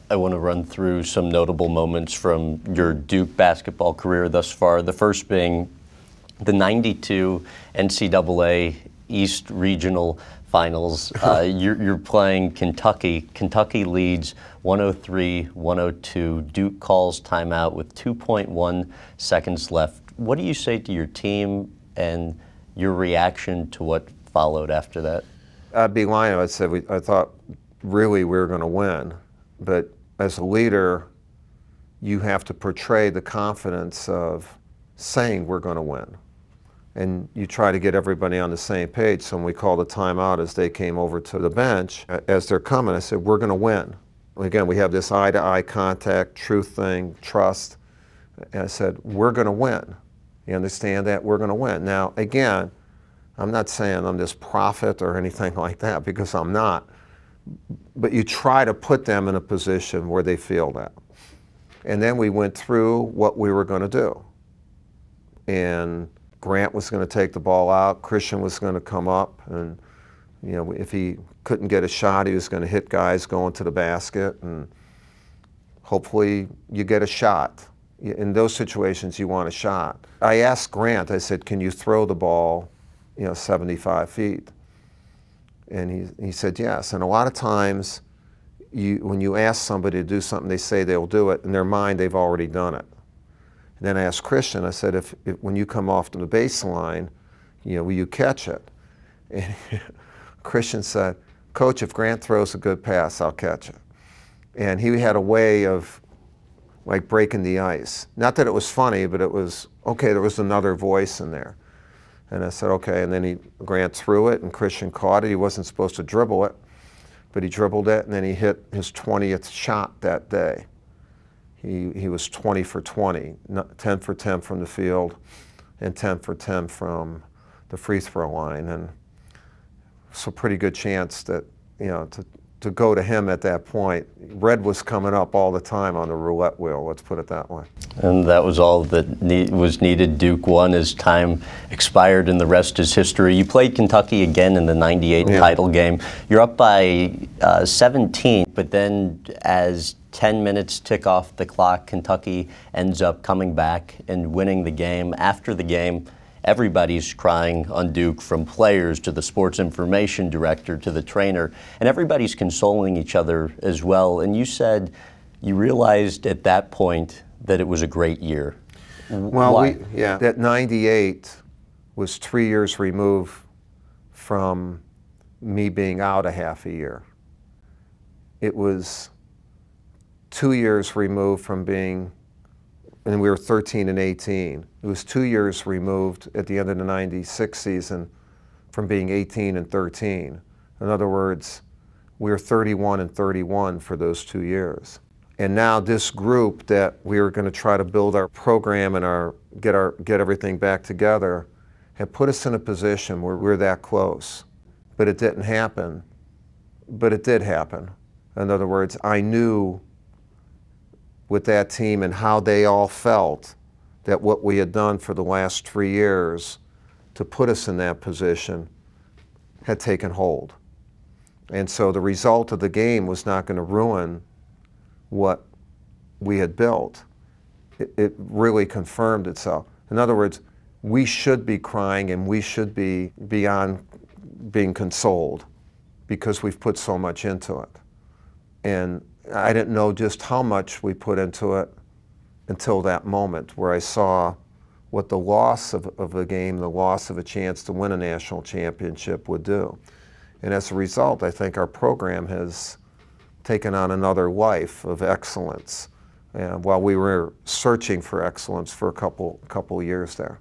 I want to run through some notable moments from your Duke basketball career thus far. The first being the '92 NCAA East Regional Finals. You're playing Kentucky. Kentucky leads 103-102. Duke calls timeout with 2.1 seconds left. What do you say to your team and your reaction to what followed after that? I'd be lying if I said I thought really we were going to win. But as a leader, you have to portray the confidence of saying we're going to win. And you try to get everybody on the same page. So when we called a timeout as they came over to the bench, as they're coming, I said, we're going to win. Again, we have this eye-to-eye contact, truth thing, trust. And I said, we're going to win. You understand that? We're going to win. Now, again, I'm not saying I'm this prophet or anything like that, because I'm not. But you try to put them in a position where they feel that. And then we went through what we were going to do. And Grant was going to take the ball out. Christian was going to come up. And, you know, if he couldn't get a shot, he was going to hit guys going to the basket. And hopefully you get a shot. In those situations, you want a shot. I asked Grant, I said, can you throw the ball, 75 feet? And he said yes. And a lot of times, when you ask somebody to do something, they say they'll do it. In their mind, they've already done it. And then I asked Christian, I said, if when you come off to the baseline, will you catch it? And Christian said, Coach, if Grant throws a good pass, I'll catch it. And he had a way of like breaking the ice. Not that it was funny, but it was, okay, there was another voice in there. And I said, okay, and then Grant threw it, and Christian caught it. He wasn't supposed to dribble it, but he dribbled it, and then he hit his 20th shot that day. He was 20 for 20, 10 for 10 from the field, and 10 for 10 from the free throw line. And it's a pretty good chance that, to go to him at that point. Red was coming up all the time on the roulette wheel, let's put it that way. And that was all that was needed. Duke won as time expired, and the rest is history. You played Kentucky again in the '98 title game. You're up by 17, but then as 10 minutes tick off the clock, Kentucky ends up coming back and winning the game. After the game, everybody's crying on Duke, from players to the sports information director to the trainer, and everybody's consoling each other as well. And you said you realized at that point that it was a great year. Well, that '98 was 3 years removed from me being out a half a year. It was 2 years removed from being, and we were 13 and 18. It was 2 years removed at the end of the '96 season from being 18 and 13. In other words, we were 31 and 31 for those 2 years. And now this group that we were going to try to build our program and get everything back together had put us in a position where we're that close. But it didn't happen. But it did happen. In other words, I knew with that team and how they all felt that what we had done for the last 3 years to put us in that position had taken hold. And so the result of the game was not going to ruin what we had built. It really confirmed itself. In other words, we should be crying and we should be beyond being consoled because we've put so much into it. And I didn't know just how much we put into it until that moment where I saw what the loss of a game, the loss of a chance to win a national championship would do. And as a result, I think our program has taken on another life of excellence while we were searching for excellence for a couple years there.